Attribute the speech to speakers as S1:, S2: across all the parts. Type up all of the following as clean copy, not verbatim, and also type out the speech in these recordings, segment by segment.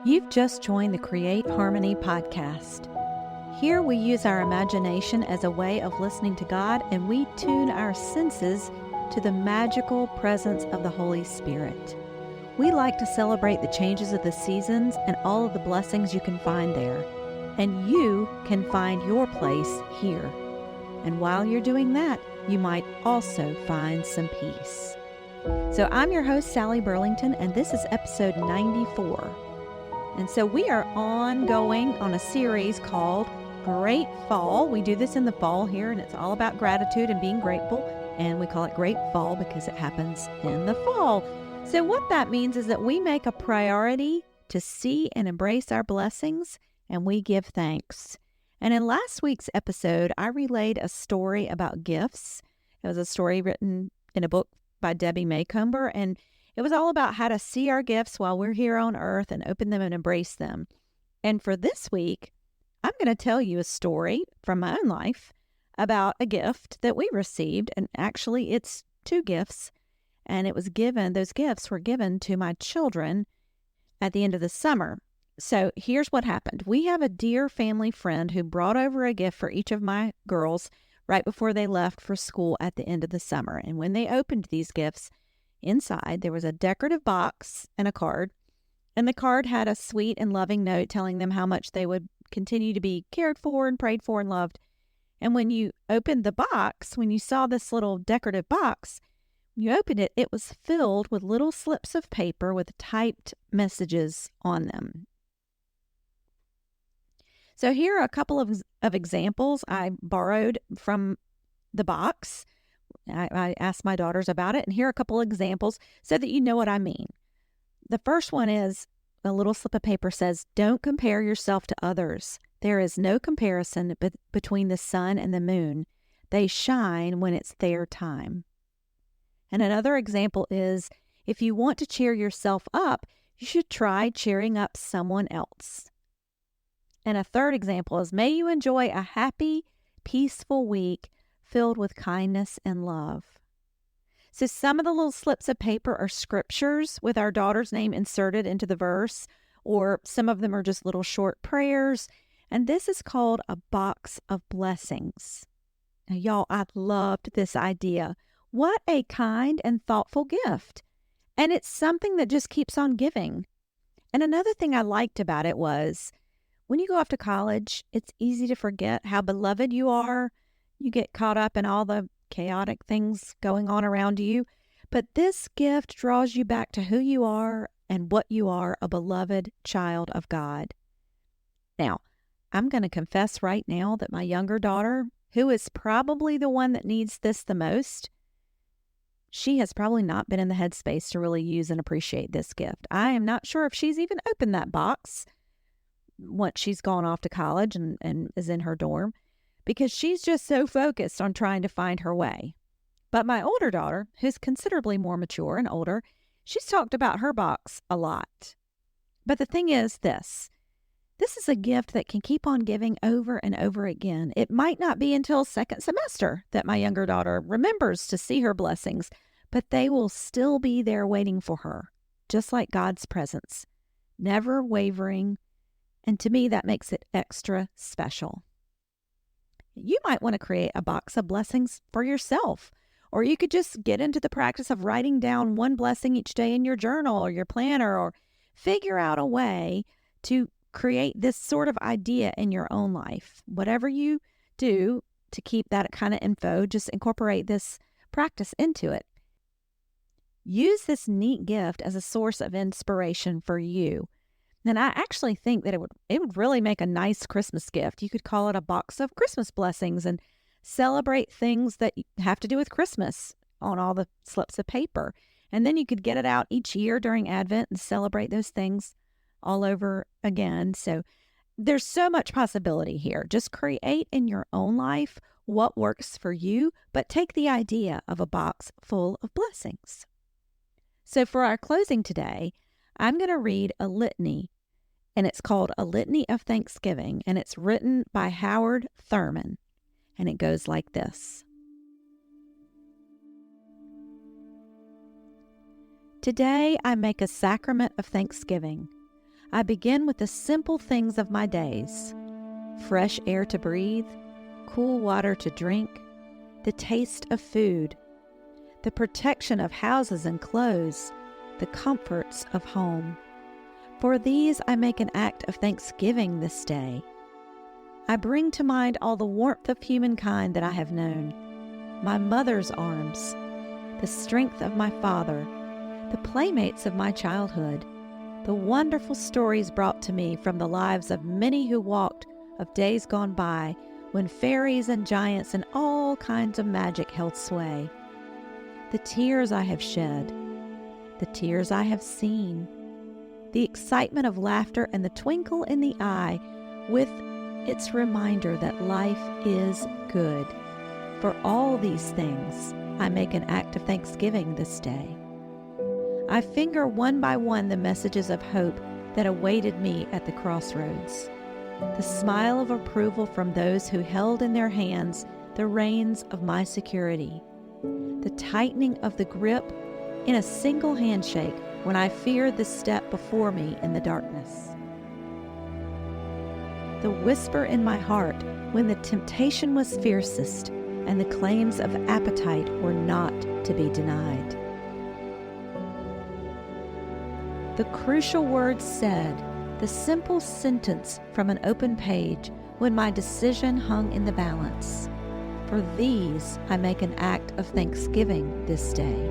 S1: You've just joined the Create Harmony podcast. Here we use our imagination as a way of listening to God, and we tune our senses to the magical presence of the Holy Spirit. We like to celebrate the changes of the seasons and all of the blessings you can find there. And you can find your place here. And while you're doing that, you might also find some peace. So I'm your host, Sally Burlington, and this is episode 94. And so we are ongoing on a series called Great Fall. We do this in the fall here, and it's all about gratitude and being grateful. And we call it Great Fall because it happens in the fall. So what that means is that we make a priority to see and embrace our blessings, and we give thanks. And in last week's episode, I relayed a story about gifts. It was a story written in a book by Debbie Maycomber, and it was all about how to see our gifts while we're here on earth and open them and embrace them. And for this week, I'm going to tell you a story from my own life about a gift that we received. And actually, it's two gifts. And those gifts were given to my children at the end of the summer. So here's what happened. We have a dear family friend who brought over a gift for each of my girls right before they left for school at the end of the summer. And when they opened these gifts, inside, there was a decorative box and a card, and the card had a sweet and loving note telling them how much they would continue to be cared for and prayed for and loved. And when you opened the box, when you saw this little decorative box, when you opened it, it was filled with little slips of paper with typed messages on them. So here are a couple of examples I borrowed from the box. I asked my daughters about it, and here are a couple examples so that you know what I mean. The first one is a little slip of paper says, "Don't compare yourself to others. There is no comparison between the sun and the moon. They shine when it's their time." And another example is, if you want to cheer yourself up, you should try cheering up someone else. And a third example is, "May you enjoy a happy, peaceful week filled with kindness and love." So some of the little slips of paper are scriptures with our daughter's name inserted into the verse, or some of them are just little short prayers. And this is called a box of blessings. Now, y'all, I loved this idea. What a kind and thoughtful gift. And it's something that just keeps on giving. And another thing I liked about it was, when you go off to college, it's easy to forget how beloved you are. You get caught up in all the chaotic things going on around you. But this gift draws you back to who you are and what you are, a beloved child of God. Now, I'm going to confess right now that my younger daughter, who is probably the one that needs this the most, she has probably not been in the headspace to really use and appreciate this gift. I am not sure if she's even opened that box once she's gone off to college and is in her dorm, because she's just so focused on trying to find her way. But my older daughter, who's considerably more mature and older, she's talked about her box a lot. But the thing is this is a gift that can keep on giving over and over again. It might not be until second semester that my younger daughter remembers to see her blessings, but they will still be there waiting for her, just like God's presence, never wavering. And to me, that makes it extra special. You might want to create a box of blessings for yourself, or you could just get into the practice of writing down one blessing each day in your journal or your planner, or figure out a way to create this sort of idea in your own life. Whatever you do to keep that kind of info, just incorporate this practice into it. Use this neat gift as a source of inspiration for you. And I actually think that it would really make a nice Christmas gift. You could call it a box of Christmas blessings and celebrate things that have to do with Christmas on all the slips of paper. And then you could get it out each year during Advent and celebrate those things all over again. So there's so much possibility here. Just create in your own life what works for you, but take the idea of a box full of blessings. So for our closing today, I'm going to read a litany, and it's called A Litany of Thanksgiving, and it's written by Howard Thurman, and it goes like this. Today I make a sacrament of thanksgiving. I begin with the simple things of my days: fresh air to breathe, cool water to drink, the taste of food, the protection of houses and clothes, the comforts of home. For these I make an act of thanksgiving this day. I bring to mind all the warmth of humankind that I have known, my mother's arms, the strength of my father, the playmates of my childhood, the wonderful stories brought to me from the lives of many who walked of days gone by when fairies and giants and all kinds of magic held sway. The tears I have shed, the tears I have seen, the excitement of laughter and the twinkle in the eye with its reminder that life is good. For all these things, I make an act of thanksgiving this day. I finger one by one the messages of hope that awaited me at the crossroads. The smile of approval from those who held in their hands the reins of my security. The tightening of the grip in a single handshake when I feared the step before me in the darkness. The whisper in my heart when the temptation was fiercest and the claims of appetite were not to be denied. The crucial words said, the simple sentence from an open page when my decision hung in the balance. For these I make an act of thanksgiving this day.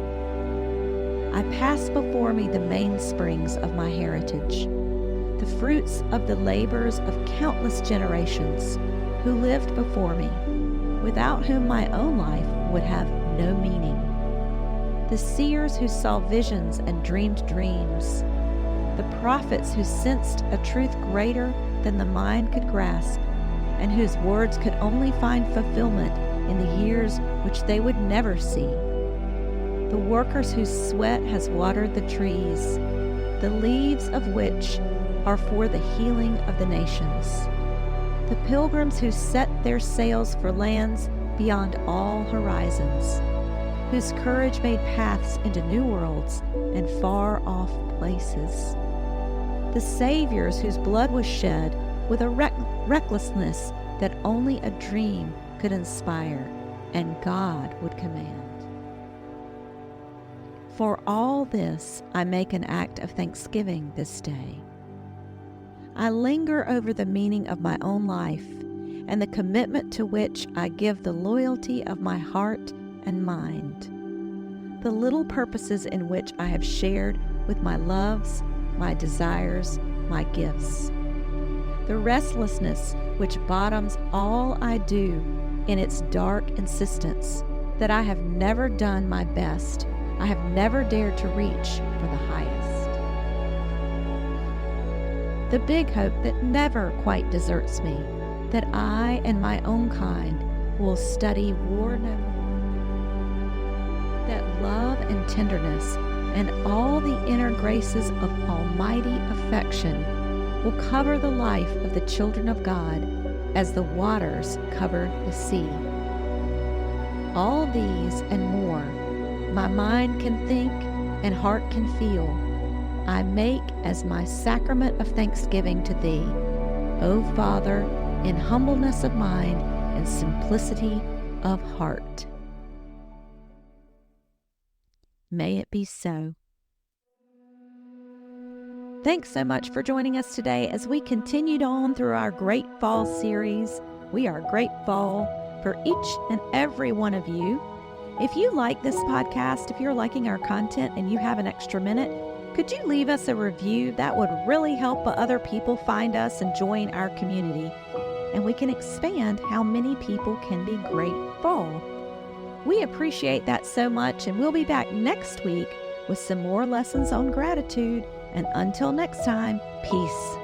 S1: I pass before me the mainsprings of my heritage, the fruits of the labors of countless generations who lived before me, without whom my own life would have no meaning. The seers who saw visions and dreamed dreams, the prophets who sensed a truth greater than the mind could grasp, and whose words could only find fulfillment in the years which they would never see. The workers whose sweat has watered the trees, the leaves of which are for the healing of the nations. The pilgrims who set their sails for lands beyond all horizons, whose courage made paths into new worlds and far-off places. The saviors whose blood was shed with a recklessness that only a dream could inspire and God would command. For all this, I make an act of thanksgiving this day. I linger over the meaning of my own life and the commitment to which I give the loyalty of my heart and mind, the little purposes in which I have shared with my loves, my desires, my gifts, the restlessness which bottoms all I do in its dark insistence that I have never done my best, I have never dared to reach for the highest. The big hope that never quite deserts me, that I and my own kind will study war no more, that love and tenderness and all the inner graces of almighty affection will cover the life of the children of God as the waters cover the sea. All these and more my mind can think and heart can feel, I make as my sacrament of thanksgiving to Thee, O Father, in humbleness of mind and simplicity of heart. May it be so. Thanks so much for joining us today as we continued on through our Great Fall series. We are grateful for each and every one of you. If you like this podcast, if you're liking our content and you have an extra minute, could you leave us a review? That would really help other people find us and join our community. And we can expand how many people can be grateful. We appreciate that so much, and we'll be back next week with some more lessons on gratitude. And until next time, peace.